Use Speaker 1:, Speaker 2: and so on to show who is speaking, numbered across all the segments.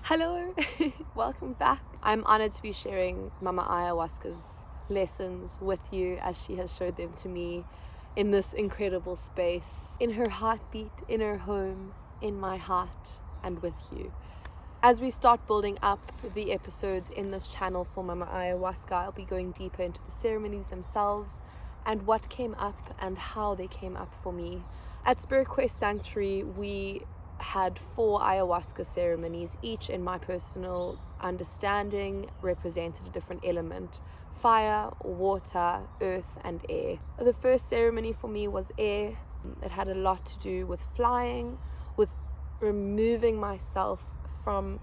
Speaker 1: Hello, welcome back. I'm honored to be sharing Mama Ayahuasca's lessons with you as she has showed them to me in this incredible space, in her heartbeat, in her home, in my heart, and with you. As we start building up the episodes in this channel for Mama Ayahuasca, I'll be going deeper into the ceremonies themselves and what came up and how they came up for me. At SpiritQuest Sanctuary, we had 4 ayahuasca ceremonies, each in my personal understanding represented a different element: fire, water, earth, and air. The first ceremony for me was air. It had a lot to do with flying, with removing myself from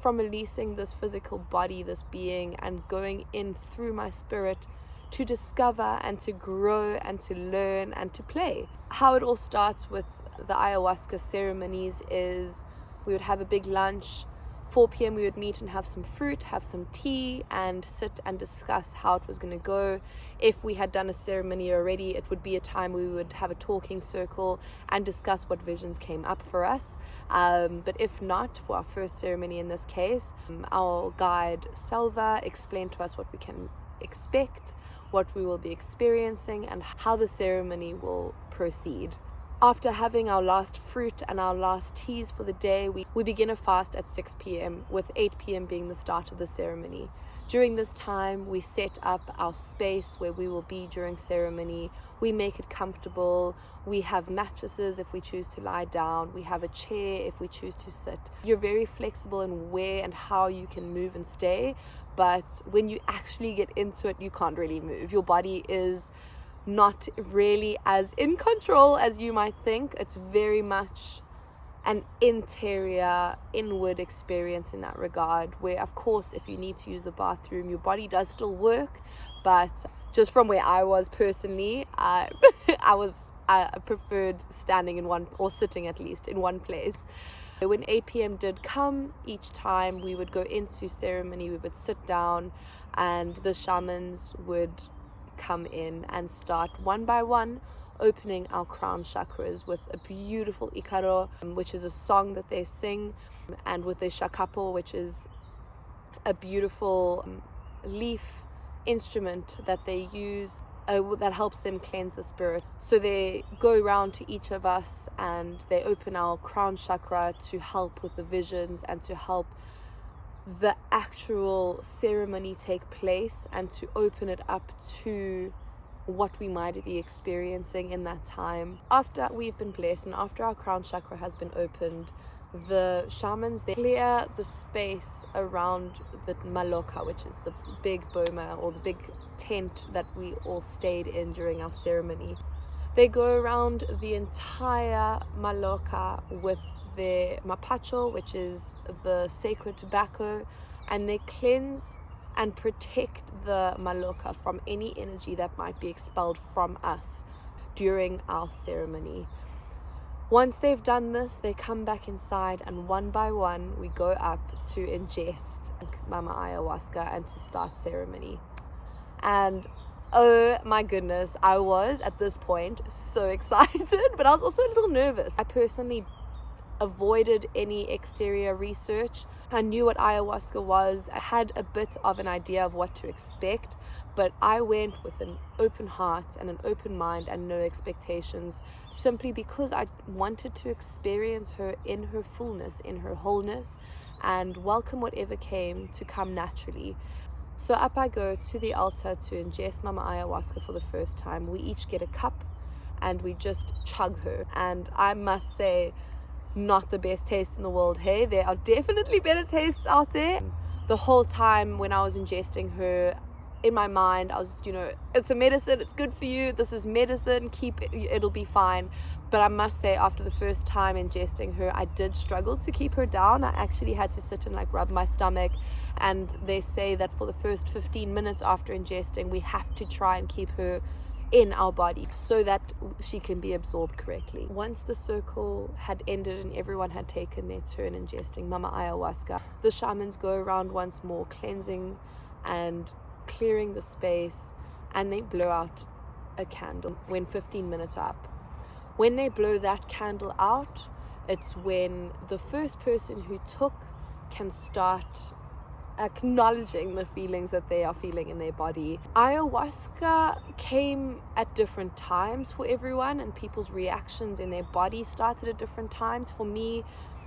Speaker 1: releasing this physical body, this being, and going in through my spirit to discover and to grow and to learn and to play. How it all starts with the ayahuasca ceremonies is we would have a big lunch. 4 p.m. we would meet and have some fruit, have some tea, and sit and discuss how it was going to go. If we had done a ceremony already, it would be a time we would have a talking circle and discuss what visions came up for us. But if not, for our first ceremony in this case, our guide Selva explained to us what we can expect, what we will be experiencing, and how the ceremony will proceed. After having our last fruit and our last teas for the day, we begin a fast at 6 p.m. with 8 p.m. being the start of the ceremony. During this time, we set up our space where we will be during ceremony. We make it comfortable. We have mattresses if we choose to lie down. We have a chair if we choose to sit. You're very flexible in where and how you can move and stay, but when you actually get into it, you can't really move. Your body is not really as in control as you might think. It's very much an inward experience in that regard, where of course if you need to use the bathroom, your body does still work, but just from where I was personally, I preferred standing in one, or sitting at least in one place. When 8 p.m. did come, each time we would go into ceremony, we would sit down and the shamans would come in and start one by one opening our crown chakras with a beautiful ikaro, which is a song that they sing, and with the shakapo, which is a beautiful leaf instrument that they use that helps them cleanse the spirit. So they go around to each of us and they open our crown chakra to help with the visions and to help the actual ceremony take place and to open it up to what we might be experiencing in that time. After we've been blessed and after our crown chakra has been opened, the shamans, they clear the space around the maloka, which is the big boma or the big tent that we all stayed in during our ceremony. They go around the entire maloka with their mapacho, which is the sacred tobacco, and they cleanse and protect the maloka from any energy that might be expelled from us during our ceremony. Once they've done this, they come back inside and one by one we go up to ingest Mama Ayahuasca and to start ceremony. And oh my goodness, I was at this point so excited, but I was also a little nervous. I personally avoided any exterior research. I knew what ayahuasca was. I had a bit of an idea of what to expect, but I went with an open heart and an open mind and no expectations, simply because I wanted to experience her in her fullness, in her wholeness, and welcome whatever came to come naturally. So up I go to the altar to ingest Mama Ayahuasca for the first time. We each get a cup and we just chug her, and I must say, not the best taste in the world. Hey, there are definitely better tastes out there. The whole time when I was ingesting her, in my mind I was just, it's a medicine, it's good for you, this is medicine, keep it, it'll be fine. But I must say, after the first time ingesting her, I did struggle to keep her down. I actually had to sit and rub my stomach, and they say that for the first 15 minutes after ingesting, we have to try and keep her in our body so that she can be absorbed correctly. Once the circle had ended and everyone had taken their turn ingesting Mama Ayahuasca, the shamans go around once more, cleansing and clearing the space, and they blow out a candle when 15 minutes are up. When they blow that candle out, It's when the first person who took can start acknowledging the feelings that they are feeling in their body. Ayahuasca came at different times for everyone, and people's reactions in their body started at different times. For me,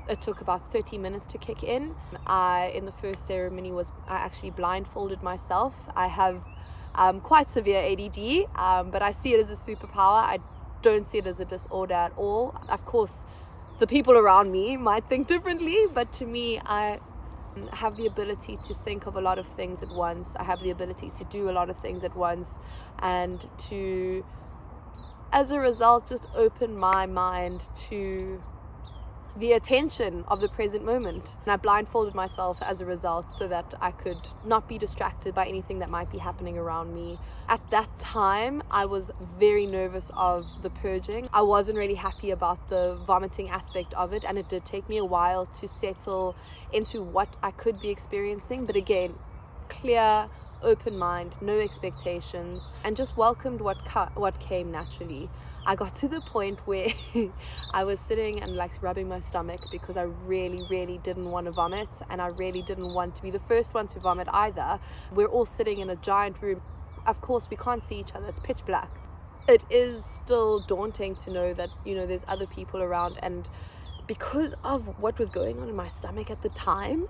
Speaker 1: it took about 30 minutes to kick in. In the first ceremony I actually blindfolded myself. I have quite severe ADD, but I see it as a superpower. I don't see it as a disorder at all. Of course, the people around me might think differently, but to me, I have the ability to think of a lot of things at once. I have the ability to do a lot of things at once, and to, as a result, just open my mind to the attention of the present moment. And I blindfolded myself as a result so that I could not be distracted by anything that might be happening around me. At that time, I was very nervous of the purging. I wasn't really happy about the vomiting aspect of it, and it did take me a while to settle into what I could be experiencing. But again, clear, open mind, no expectations, and just welcomed what came naturally. I got to the point where I was sitting and like rubbing my stomach because I really didn't want to vomit, and I really didn't want to be the first one to vomit either. We're all sitting in a giant room. Of course, we can't see each other. It's pitch black. It is still daunting to know that, there's other people around, and because of what was going on in my stomach at the time,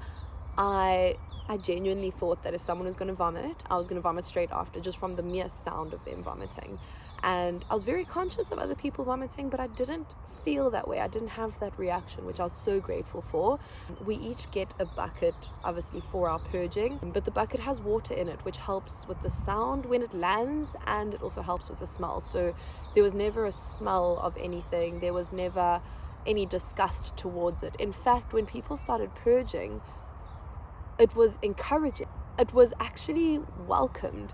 Speaker 1: I genuinely thought that if someone was going to vomit, I was going to vomit straight after, just from the mere sound of them vomiting. And I was very conscious of other people vomiting, but I didn't feel that way. I didn't have that reaction, which I was so grateful for. We each get a bucket, obviously, for our purging, but the bucket has water in it, which helps with the sound when it lands, and it also helps with the smell. So there was never a smell of anything. There was never any disgust towards it. In fact, when people started purging, it was encouraging. It was actually welcomed.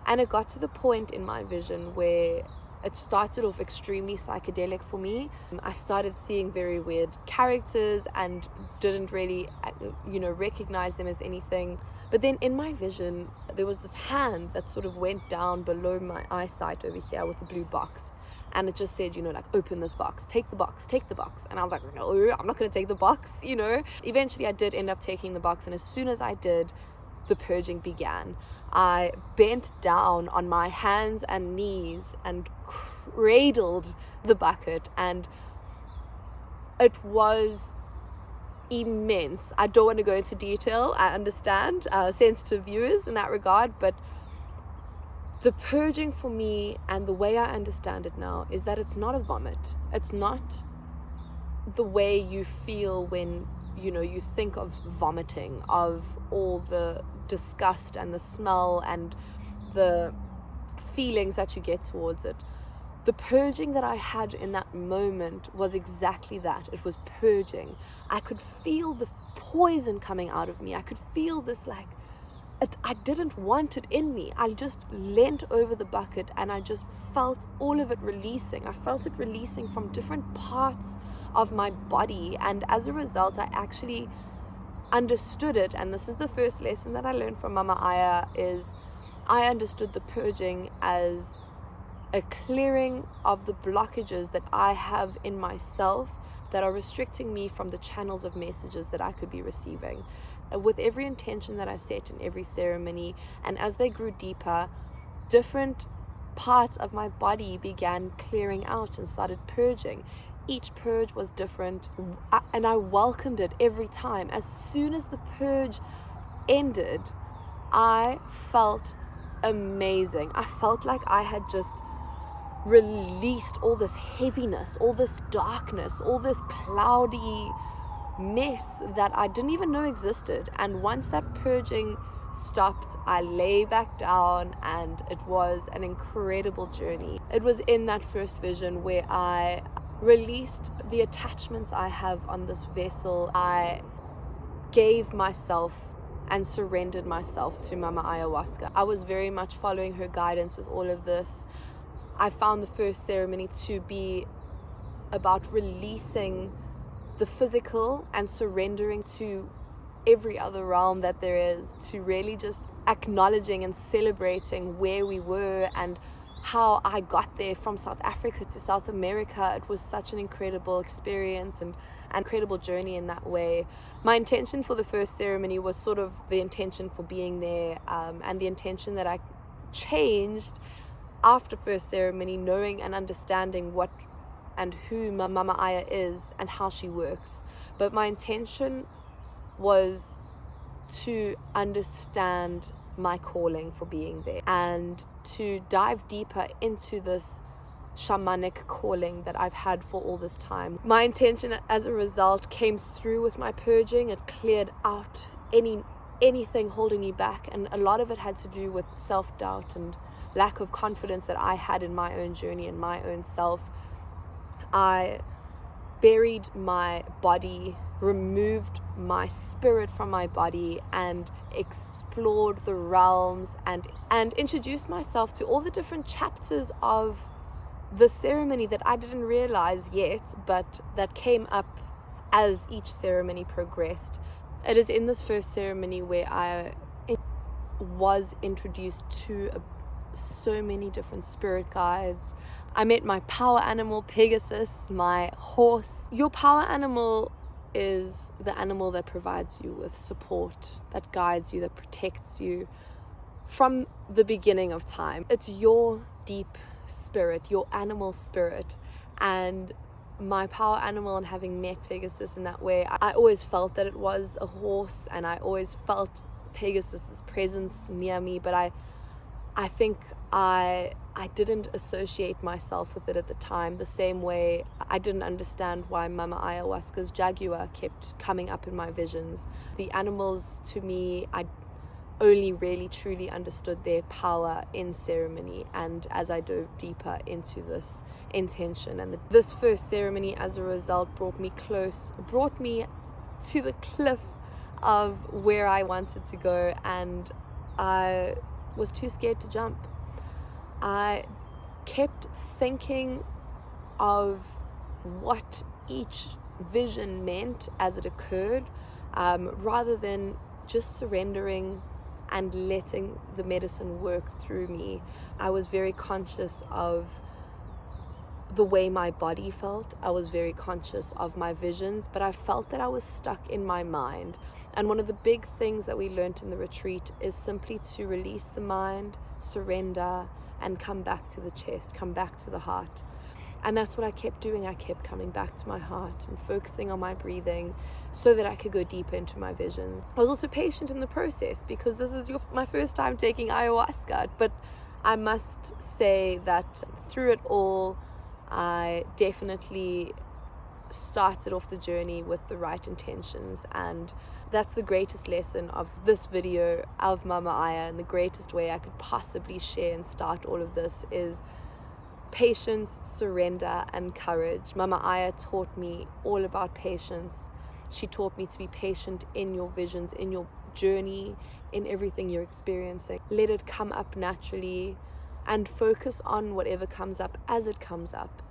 Speaker 1: And it got to the point in my vision where it started off extremely psychedelic for me. I started seeing very weird characters and didn't really, recognize them as anything. But then in my vision, there was this hand that sort of went down below my eyesight over here with the blue box. And it just said, open this box, take the box. And I was like, no, I'm not going to take the box, Eventually I did end up taking the box. And as soon as I did, the purging began. I bent down on my hands and knees and cradled the bucket, and it was immense. I don't want to go into detail. I understand sensitive viewers in that regard, but the purging for me, and the way I understand it now, is that it's not a vomit. It's not the way you feel when you think of vomiting, of all the disgust and the smell and the feelings that you get towards it. The purging that I had in that moment was exactly that. It was purging. I could feel this poison coming out of me. I could feel this I didn't want it in me. I just leant over the bucket and I just felt all of it releasing. I felt it releasing from different parts of my body, and as a result I actually understood it. And this is the first lesson that I learned from Mama Aya, is I understood the purging as a clearing of the blockages that I have in myself that are restricting me from the channels of messages that I could be receiving. With every intention that I set in every ceremony, and as they grew deeper, different parts of my body began clearing out and started purging. Each purge was different, and I welcomed it every time. As soon as the purge ended, I felt amazing. I felt like I had just released all this heaviness, all this darkness, all this cloudy mess that I didn't even know existed. And once that purging stopped, I lay back down, and it was an incredible journey. It was in that first vision where I released the attachments I have on this vessel. I gave myself and surrendered myself to Mama Ayahuasca. I was very much following her guidance with all of this. I found the first ceremony to be about releasing the physical and surrendering to every other realm that there is, to really just acknowledging and celebrating where we were and how I got there from South Africa to South America. It was such an incredible experience, and and incredible journey in that way. My intention for the first ceremony was sort of the intention for being there, and the intention that I changed after first ceremony, knowing and understanding what and who Mama Aya is and how she works. But my intention was to understand my calling for being there and to dive deeper into this shamanic calling that I've had for all this time. My intention as a result came through with my purging. It cleared out anything holding me back, and a lot of it had to do with self-doubt and lack of confidence that I had in my own journey and my own self. I buried my body, removed my spirit from my body, and explored the realms and introduced myself to all the different chapters of the ceremony that I didn't realize yet, but that came up as each ceremony progressed. It is in this first ceremony where I was introduced to so many different spirit guides. I met my power animal, Pegasus, my horse. Your power animal is the animal that provides you with support, that guides you, that protects you from the beginning of time. It's your deep spirit, your animal spirit. And my power animal, and having met Pegasus in that way, I always felt that it was a horse, and I always felt Pegasus's presence near me, but I think I didn't associate myself with it at the time, the same way I didn't understand why Mama Ayahuasca's jaguar kept coming up in my visions. The animals, to me, I only really truly understood their power in ceremony, and as I dove deeper into this intention. And this first ceremony, as a result, brought me to the cliff of where I wanted to go, and I was too scared to jump. I kept thinking of what each vision meant as it occurred, rather than just surrendering and letting the medicine work through me. I was very conscious of the way my body felt. I was very conscious of my visions, but I felt that I was stuck in my mind. And one of the big things that we learned in the retreat is simply to release the mind, surrender, and come back to the chest, come back to the heart. And that's what I kept doing. I kept coming back to my heart and focusing on my breathing so that I could go deeper into my visions. I was also patient in the process, because this is my first time taking ayahuasca. But I must say that through it all, I definitely started off the journey with the right intentions, and that's the greatest lesson of this video of Mama Aya, and the greatest way I could possibly share and start all of this is patience, surrender, and courage. Mama Aya taught me all about patience. She taught me to be patient in your visions, in your journey, in everything you're experiencing. Let it come up naturally and focus on whatever comes up as it comes up.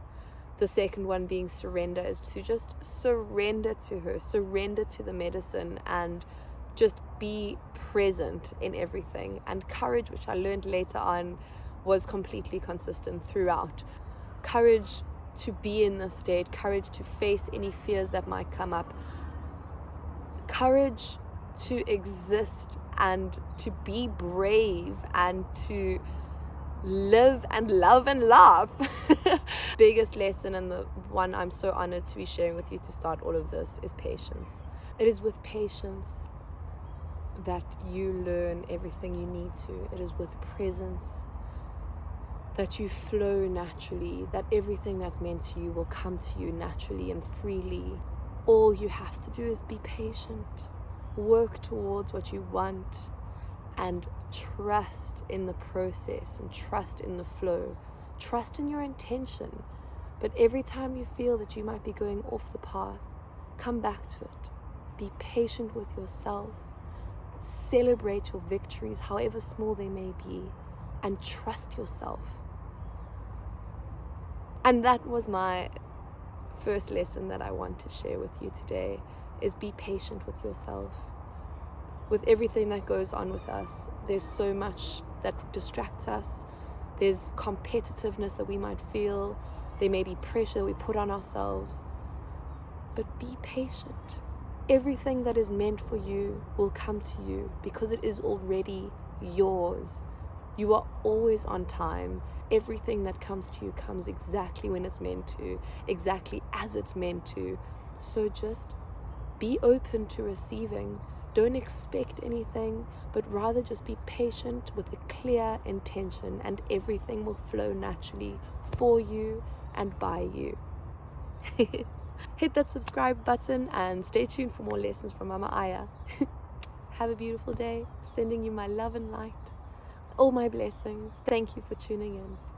Speaker 1: The second one being surrender, is to just surrender to her, surrender to the medicine, and just be present in everything. And courage, which I learned later on, was completely consistent throughout. Courage to be in this state, courage to face any fears that might come up, courage to exist and to be brave and to live and love and laugh. Biggest lesson, and the one I'm so honored to be sharing with you to start all of this, is patience. It is with patience that you learn everything you need to. It is with presence that you flow naturally, that everything that's meant to you will come to you naturally and freely. All you have to do is be patient, work towards what you want, and trust in the process, and trust in the flow, trust in your intention. But every time you feel that you might be going off the path, come back to it. Be patient with yourself, celebrate your victories, however small they may be, and trust yourself. And that was my first lesson that I want to share with you today, is be patient with yourself. With everything that goes on with us, there's so much that distracts us. There's competitiveness that we might feel. There may be pressure that we put on ourselves. but be patient. Everything that is meant for you will come to you because it is already yours. You are always on time. Everything that comes to you comes exactly when it's meant to, exactly as it's meant to. So just be open to receiving. Don't expect anything, but rather just be patient with a clear intention, and everything will flow naturally for you and by you. Hit that subscribe button and stay tuned for more lessons from Mama Aya. Have a beautiful day. Sending you my love and light. All my blessings. Thank you for tuning in.